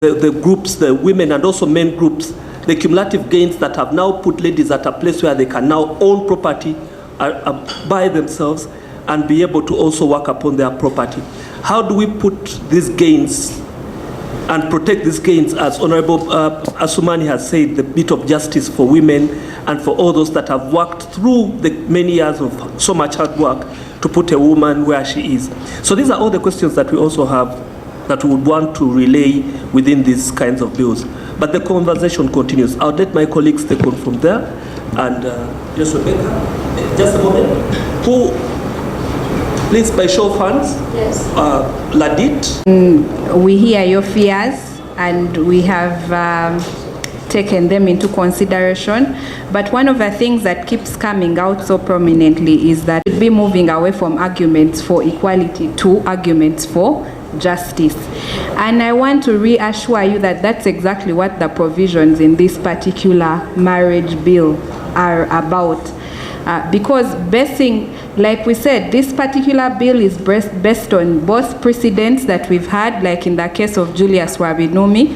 the groups, the women and also men groups, the cumulative gains that have now put ladies at a place where they can now own property by themselves and be able to also work upon their property. How do we put these gains and protect these gains, as Honorable Asumani has said, the bit of justice for women and for all those that have worked through the many years of so much hard work to put a woman where she is. So these are all the questions that we also have that we would want to relay within these kinds of bills. But the conversation continues. I'll let my colleagues take on from there. And just Rebecca, just a moment. Who, please, by show of hands. Yes. Ladit. We hear your fears and we have taken them into consideration. But one of the things that keeps coming out so prominently is that we'll be moving away from arguments for equality to arguments for justice. And I want to reassure you that that's exactly what the provisions in this particular marriage bill are about. Because basing, like we said, this particular bill is based on both precedents that we've had, like in the case of Julius Wabinumi.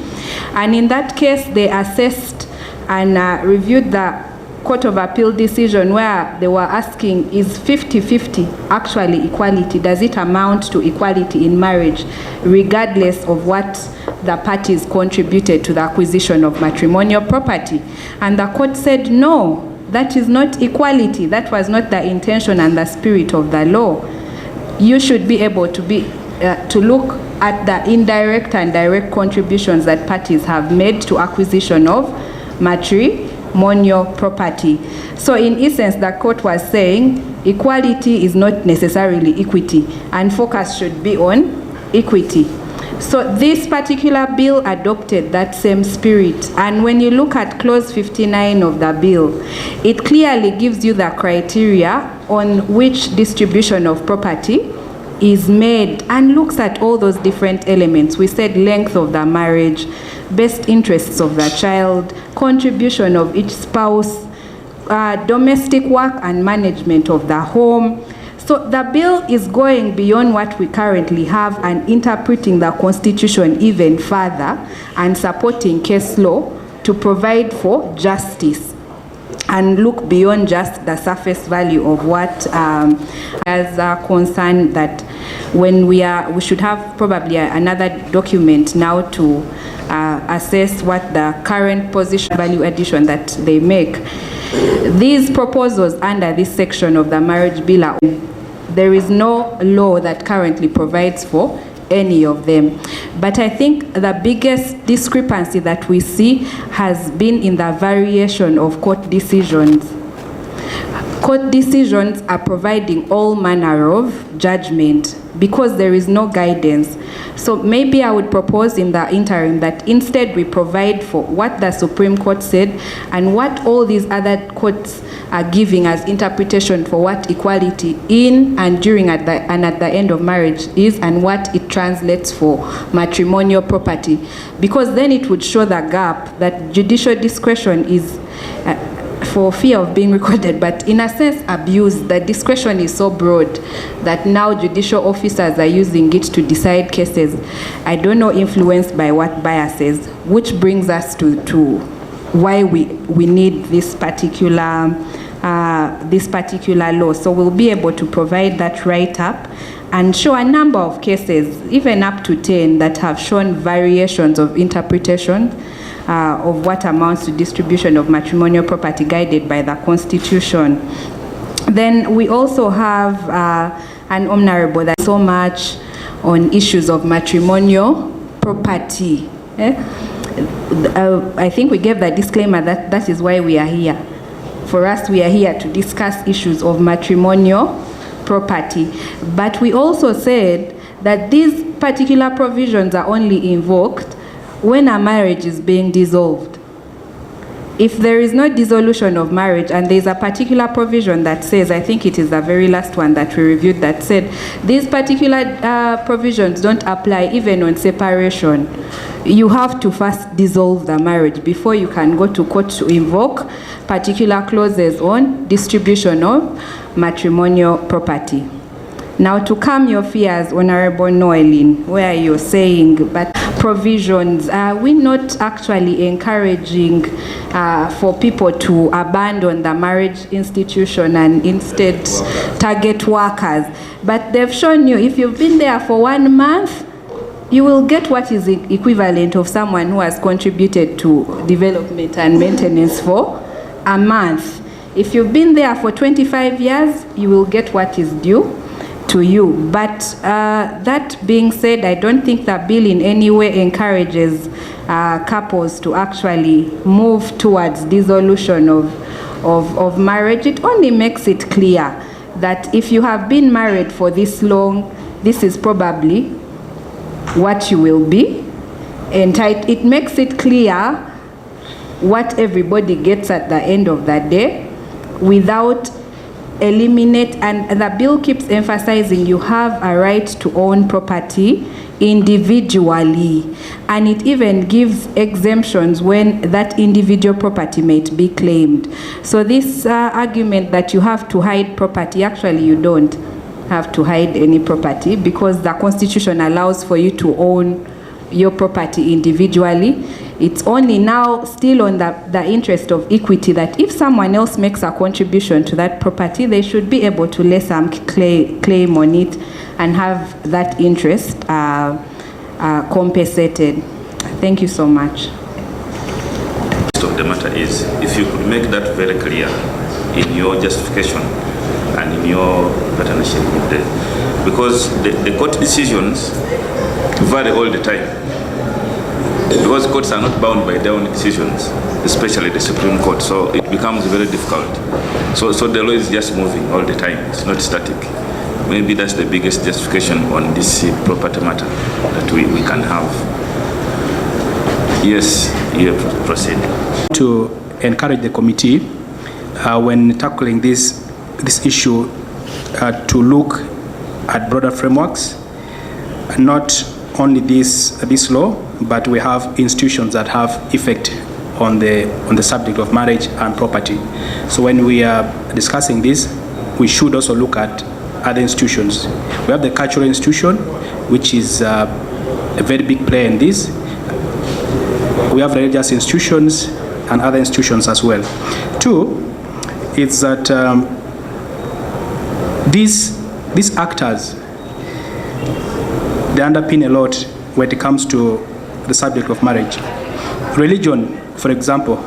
And in that case, they assessed and reviewed the Court of Appeal decision where they were asking, is 50-50 actually equality? Does it amount to equality in marriage, regardless of what the parties contributed to the acquisition of matrimonial property? And the court said, no, that is not equality. That was not the intention and the spirit of the law. You should be able to look at the indirect and direct contributions that parties have made to acquisition of matrimonial property. So in essence, the court was saying equality is not necessarily equity, and focus should be on equity. So this particular bill adopted that same spirit. And when you look at clause 59 of the bill, it clearly gives you the criteria on which distribution of property is made and looks at all those different elements. We said length of the marriage, best interests of the child, contribution of each spouse, domestic work and management of the home. So the bill is going beyond what we currently have and interpreting the Constitution even further and supporting case law to provide for justice and look beyond just the surface value of what as a concern that when we should have probably another document now to assess what the current position value addition that they make. These proposals under this section of the marriage bill are, there is no law that currently provides for any of them. But I think the biggest discrepancy that we see has been in the variation of court decisions. Court decisions are providing all manner of judgment because there is no guidance. So maybe I would propose in the interim that instead we provide for what the Supreme Court said and what all these other courts are giving as interpretation for what equality in and during and at the end of marriage is and what it translates for matrimonial property. Because then it would show the gap that judicial discretion is for fear of being recorded, but in a sense abused. The discretion is so broad that now judicial officers are using it to decide cases, I don't know, influenced by what biases, which brings us to why we need this particular law. So we'll be able to provide that write-up and show a number of cases, even up to 10, that have shown variations of interpretation of what amounts to distribution of matrimonial property guided by the Constitution. Then we also have an honorable that so much on issues of matrimonial property. I think we gave the disclaimer that that is why we are here. For us, we are here to discuss issues of matrimonial property. But we also said that these particular provisions are only invoked when a marriage is being dissolved. If there is no dissolution of marriage and there is a particular provision that says, I think it is the very last one that we reviewed that said, these particular provisions don't apply even on separation. You have to first dissolve the marriage before you can go to court to invoke particular clauses on distribution of matrimonial property. Now, to calm your fears, Honorable Noeline, where you're saying, but provisions. We're not actually encouraging for people to abandon the marriage institution and instead target workers. But they've shown you, if you've been there for 1 month, you will get what is equivalent of someone who has contributed to development and maintenance for a month. If you've been there for 25 years, you will get what is due to you. But that being said, I don't think the bill in any way encourages couples to actually move towards dissolution of marriage. It only makes it clear that if you have been married for this long, this is probably what you will be. And it makes it clear what everybody gets at the end of the day without eliminate, and the bill keeps emphasizing you have a right to own property individually, and it even gives exemptions when that individual property might be claimed. So this argument that you have to hide property, actually you don't have to hide any property, because the Constitution allows for you to own your property individually. It's only now still on the interest of equity that if someone else makes a contribution to that property, they should be able to lay some claim on it and have that interest compensated. Thank you so much. Of the matter is, if you could make that very clear in your justification and in your partnership with them, because the court decisions vary all the time. Because courts are not bound by their own decisions, especially the Supreme Court, so it becomes very difficult. So the law is just moving all the time, it's not static. Maybe that's the biggest justification on this property matter that we can have. Yes, you proceed. To encourage the committee when tackling this issue to look at broader frameworks, not only this law, but we have institutions that have effect on the subject of marriage and property. So when we are discussing this, we should also look at other institutions. We have the cultural institution, which is a very big player in this. We have religious institutions and other institutions as well. Two, it's that these actors, they underpin a lot when it comes to the subject of marriage. Religion, for example,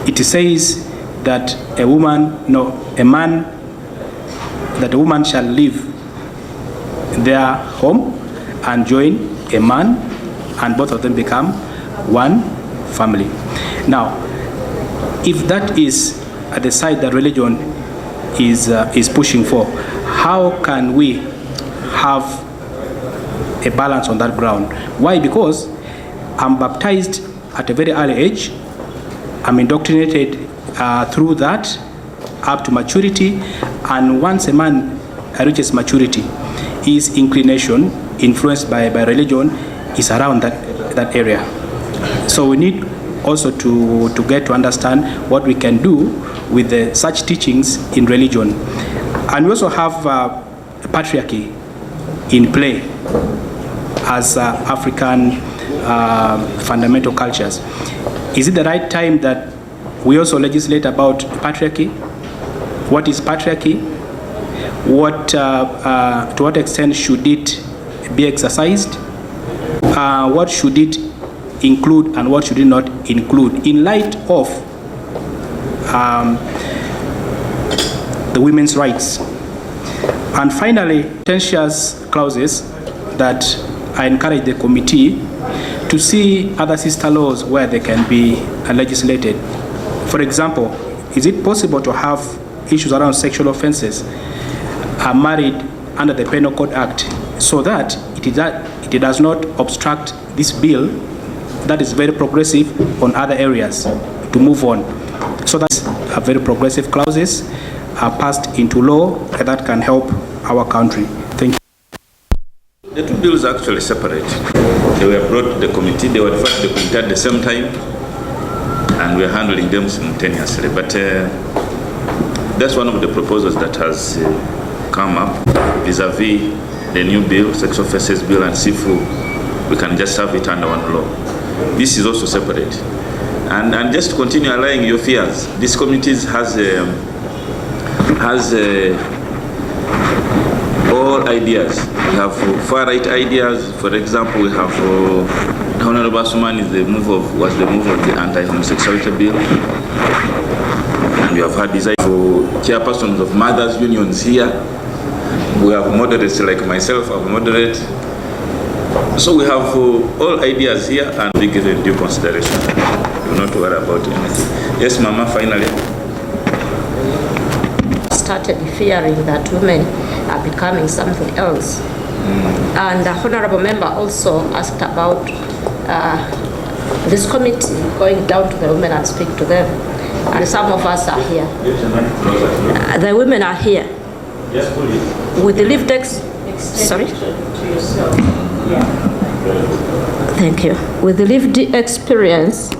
it says that a woman shall leave their home and join a man, and both of them become one family. Now, if that is at the side that religion is pushing for, how can we have a balance on that ground? Why? Because I'm baptized at a very early age. I'm indoctrinated through that up to maturity, and once a man reaches maturity, his inclination, influenced by religion, is around that area. So we need also to get to understand what we can do with such teachings in religion. And we also have patriarchy in play as African fundamental cultures. Is it the right time that we also legislate about patriarchy? What is patriarchy? To what extent should it be exercised? What should it include and what should it not include in light of the women's rights? And finally, contentious clauses that I encourage the committee to see other sister laws where they can be legislated. For example, is it possible to have issues around sexual offenses married under the Penal Code Act, so that it does not obstruct this bill that is very progressive on other areas to move on? So that's a very progressive clauses are passed into law that can help our country. Thank you. The two bills are actually separate. They were brought to the committee. They were referred to the committee at the same time, and we're handling them simultaneously. But that's one of the proposals that has come up vis-a-vis the new bill, Sex Offences Bill and Sifu we can just have it under one law. This is also separate. And just to continue allaying your fears, this community has all ideas. We have far-right ideas. For example, we have Honorable Asuman was the mover of the anti-homosexuality bill. And we have had desire for chairpersons of mothers' unions here. We have moderates like myself, I'm moderate. So we have all ideas here and be given due consideration. Do not worry about anything. Yes, Mama, finally. Started fearing that women are becoming something else. And the honorable member also asked about this committee going down to the women and speak to them. And some of us are here. The women are here. Yes, please. With the lived sorry? Thank you. With the lived experience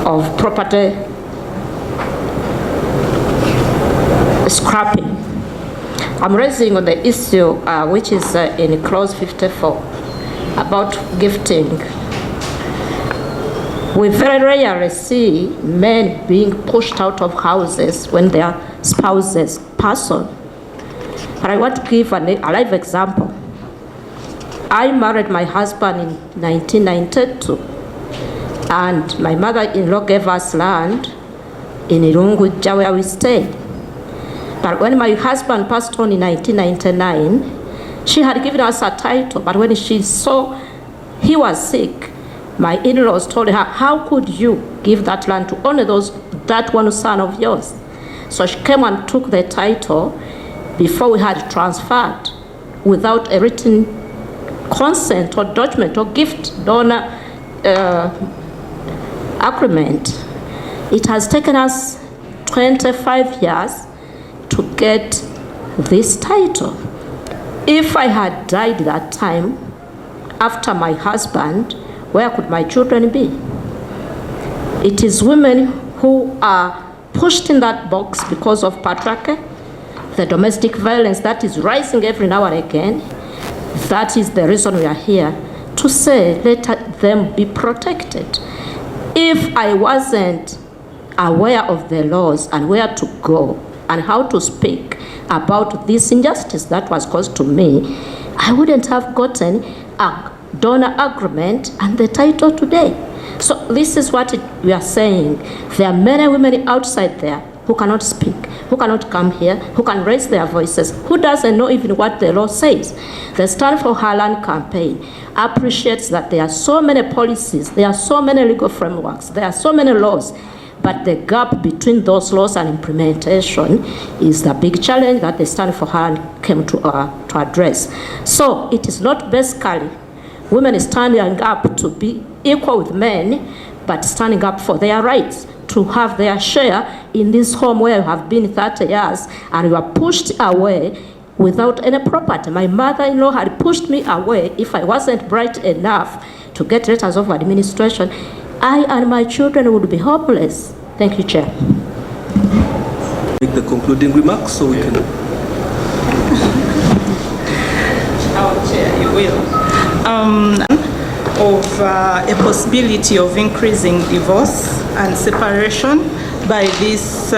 of property scrapping. I'm raising on the issue which is in clause 54 about gifting. We very rarely see men being pushed out of houses when their spouses pass on. But I want to give a live example. I married my husband in 1992, and my mother-in-law gave us land in Irunguja where we stayed. But when my husband passed on in 1999, she had given us a title, but when she saw he was sick, my in-laws told her, how could you give that land to only that one son of yours? So she came and took the title before we had transferred without a written consent or document or gift donor agreement. It has taken us 25 years to get this title. If I had died that time after my husband, where could my children be? It is women who are pushed in that box because of patriarchy, the domestic violence that is rising every now and again. That is the reason we are here, to say let them be protected. If I wasn't aware of the laws and where to go and how to speak about this injustice that was caused to me, I wouldn't have gotten a donor agreement and the title today. So this is what we are saying. There are many women outside there who cannot speak, who cannot come here, who can raise their voices, who doesn't know even what the law says. The Stand for Her Land campaign appreciates that there are so many policies, there are so many legal frameworks, there are so many laws, but the gap between those laws and implementation is the big challenge that the Stand for Her Land came to address. So it is not basically women standing up to be equal with men, but standing up for their rights, to have their share in this home where you have been 30 years and you are pushed away without any property. My mother-in-law had pushed me away. If I wasn't bright enough to get letters of administration, I and my children would be hopeless. Thank you, Chair. Make the concluding remarks so we can. Our Chair, you will. Of a possibility of increasing divorce and separation by this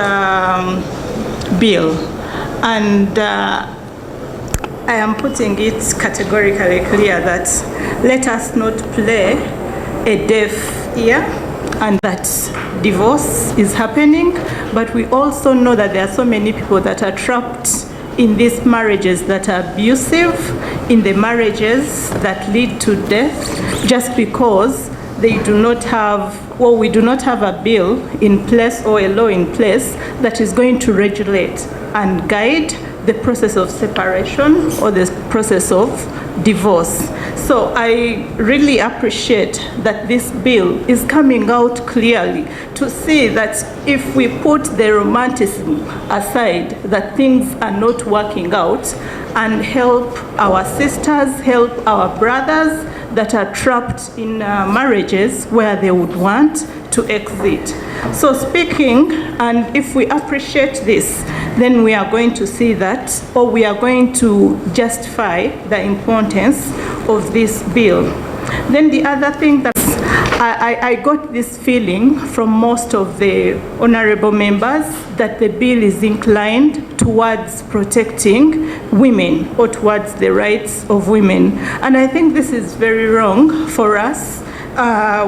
bill. And I am putting it categorically clear that let us not play a deaf ear and that divorce is happening, but we also know that there are so many people that are trapped in these marriages that are abusive, in the marriages that lead to death, just because they do not have, or we do not have a bill in place or a law in place that is going to regulate and guide the process of separation or the process of divorce. So I really appreciate that this bill is coming out clearly to see that if we put the romanticism aside, that things are not working out, and help our sisters, help our brothers that are trapped in marriages where they would want to exit. So speaking, and if we appreciate this, then we are going to see that, or we are going to justify the importance of this bill. Then the other thing that I got this feeling from most of the honorable members that the bill is inclined towards protecting women or towards the rights of women. And I think this is very wrong for us.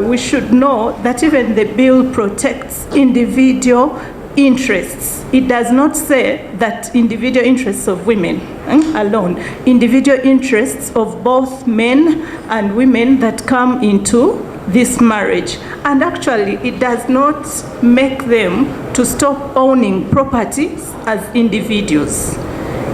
We should know that even the bill protects individual interests. It does not say that individual interests of women alone, individual interests of both men and women that come into this marriage. And actually, it does not make them to stop owning properties as individuals.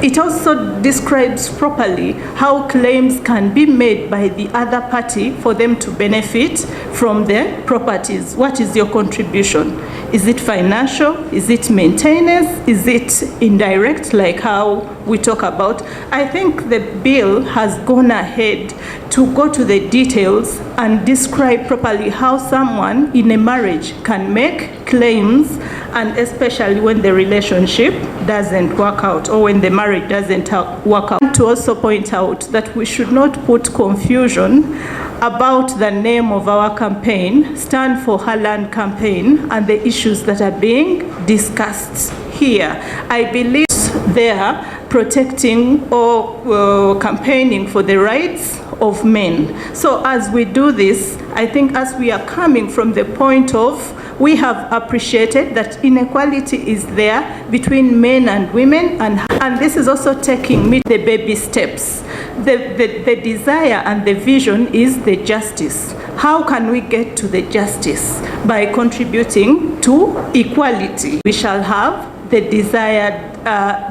It also describes properly how claims can be made by the other party for them to benefit from the properties. What is your contribution? Is it financial? Is it maintenance? Is it indirect, like how we talk about? I think the bill has gone ahead to go to the details and describe properly how someone in a marriage can make claims, and especially when the relationship doesn't work out or when the marriage doesn't work out. To also point out that we should not put confusion about the name of our campaign, Stand for Her Land campaign, and the issues that are being discussed here. I believe they are protecting or campaigning for the rights of men. So as we do this, I think as we are coming from the point of we have appreciated that inequality is there between men and women, and this is also taking me the baby steps. The desire and the vision is the justice. How can we get to the justice? By contributing to equality. We shall have the desired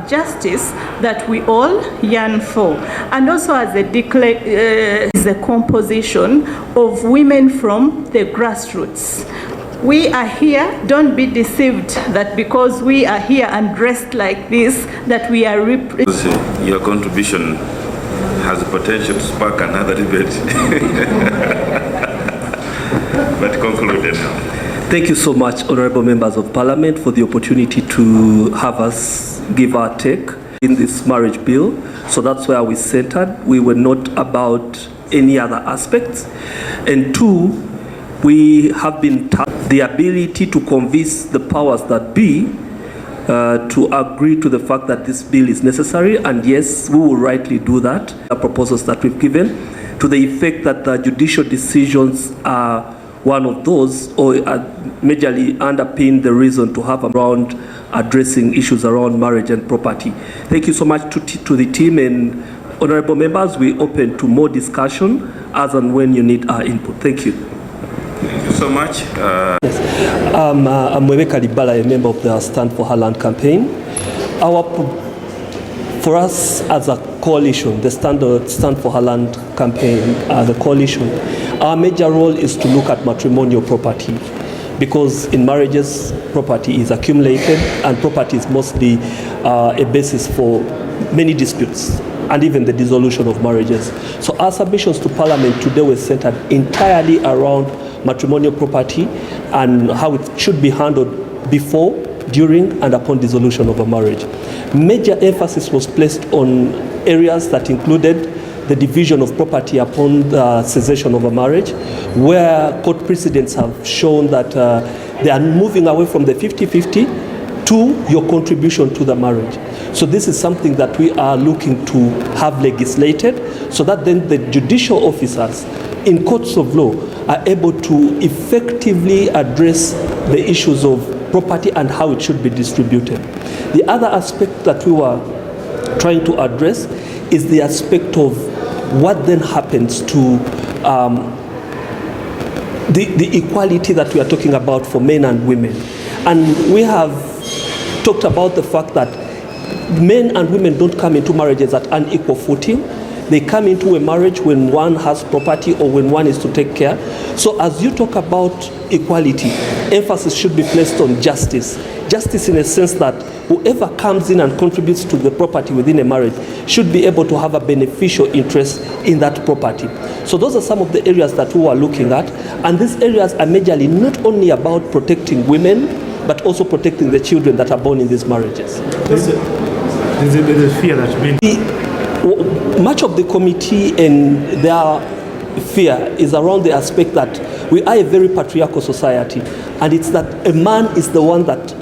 justice that we all yearn for. And also as a composition of women from the grassroots. We are here, don't be deceived that because we are here and dressed like this, that we are Your contribution has the potential to spark another debate. But concluded now. Thank you so much, honorable members of parliament, for the opportunity to have us give our take in this marriage bill. So that's where we centered. We were not about any other aspects. And two, we have been tasked the ability to convince the powers that be to agree to the fact that this bill is necessary, and yes, we will rightly do that. The proposals that we've given to the effect that the judicial decisions are one of those, or majorly underpin the reason to have around addressing issues around marriage and property. Thank you so much to the team, and honorable members, we open to more discussion as and when you need our input. Thank you. Thank you so much. Yes. I'm Mwebeka Libala, a member of the Stand for Her Land campaign. For us as a coalition, the Stand for Her Land campaign, the coalition, our major role is to look at matrimonial property, because in marriages, property is accumulated, and property is mostly a basis for many disputes and even the dissolution of marriages. So our submissions to Parliament today were centered entirely around matrimonial property and how it should be handled before, during, and upon dissolution of a marriage. Major emphasis was placed on areas that included the division of property upon the cessation of a marriage, where court precedents have shown that they are moving away from the 50-50 to your contribution to the marriage. So this is something that we are looking to have legislated, so that then the judicial officers in courts of law are able to effectively address the issues of property and how it should be distributed. The other aspect that we were trying to address is the aspect of what then happens to the equality that we are talking about for men and women. And we have talked about the fact that men and women don't come into marriages at unequal footing. They come into a marriage when one has property or when one is to take care. So as you talk about equality, emphasis should be placed on justice. Justice in a sense that whoever comes in and contributes to the property within a marriage should be able to have a beneficial interest in that property. So those are some of the areas that we are looking at. And these areas are majorly not only about protecting women, but also protecting the children that are born in these marriages. There's a fear that much of the committee and their fear is around the aspect that we are a very patriarchal society, and it's that a man is the one that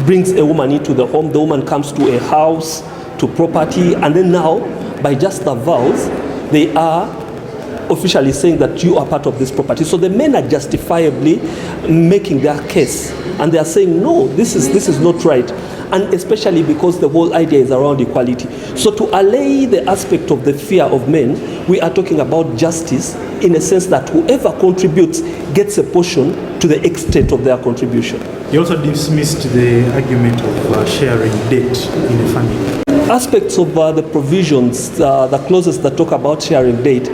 brings a woman into the home. The woman comes to a house, to property, and then now, by just the vows, they are officially saying that you are part of this property. So the men are justifiably making their case, and they are saying, no, this is not right. And especially because the whole idea is around equality. So to allay the aspect of the fear of men, we are talking about justice in a sense that whoever contributes gets a portion to the extent of their contribution. You also dismissed the argument of sharing debt in the family. Aspects of the provisions, the clauses that talk about sharing debt,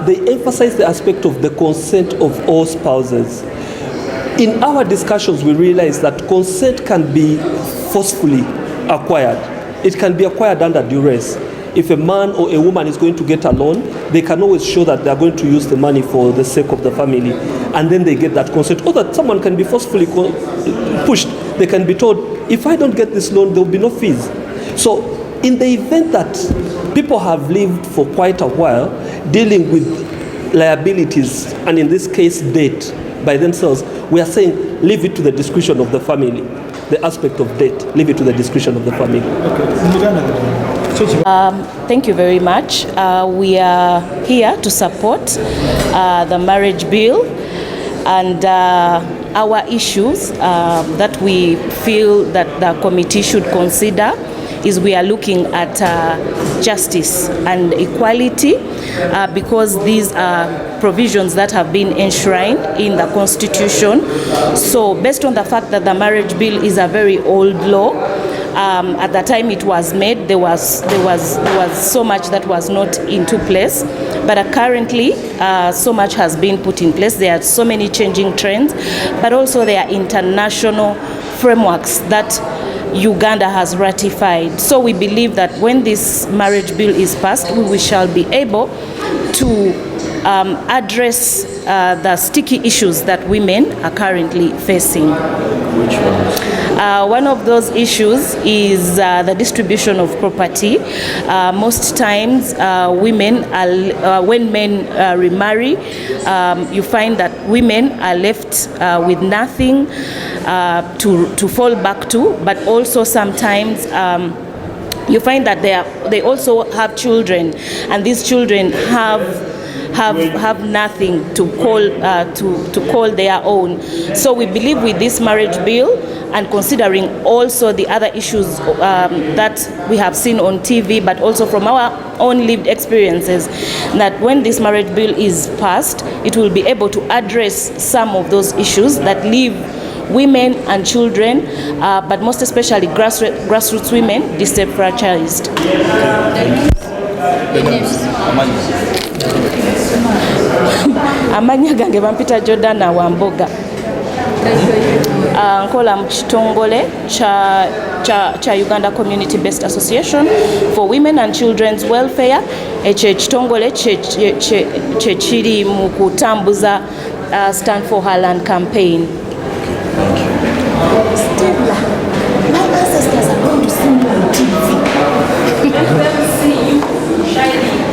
they emphasize the aspect of the consent of all spouses. In our discussions, we realize that consent can be forcefully acquired. It can be acquired under duress. If a man or a woman is going to get a loan, they can always show that they are going to use the money for the sake of the family, and then they get that consent. Or that someone can be forcefully pushed. They can be told, if I don't get this loan, there will be no fees. So in the event that people have lived for quite a while dealing with liabilities, and in this case debt, by themselves, we are saying leave it to the discretion of the family. The aspect of debt, leave it to the discretion of the family. Thank you very much. We are here to support the marriage bill, and our issues that we feel that the committee should consider is we are looking at justice and equality because these are provisions that have been enshrined in the Constitution. So based on the fact that the marriage bill is a very old law, at the time it was made, there was so much that was not into place, but currently so much has been put in place. There are so many changing trends, but also there are international frameworks that Uganda has ratified. So we believe that when this marriage bill is passed, we shall be able to address the sticky issues that women are currently facing. Which ones? One of those issues is the distribution of property. Most times women are, when men remarry, you find that women are left with nothing to fall back to, but also sometimes you find that they also have children, and these children have nothing to call their own. So we believe with this marriage bill, and considering also the other issues that we have seen on TV, but also from our own lived experiences, that when this marriage bill is passed, it will be able to address some of those issues that leave women and children, but most especially grassroots women, disenfranchised. Amanya gange bampita Jordana Wamboga. Nkola mu kitongole cha Uganda Community Based Association for Women and Children's Welfare. Ekyo ekitongole kye kiri mu kutambuza Stand for Her Land campaign. Stella, my sisters are going to see you on TV. Let them see you shining.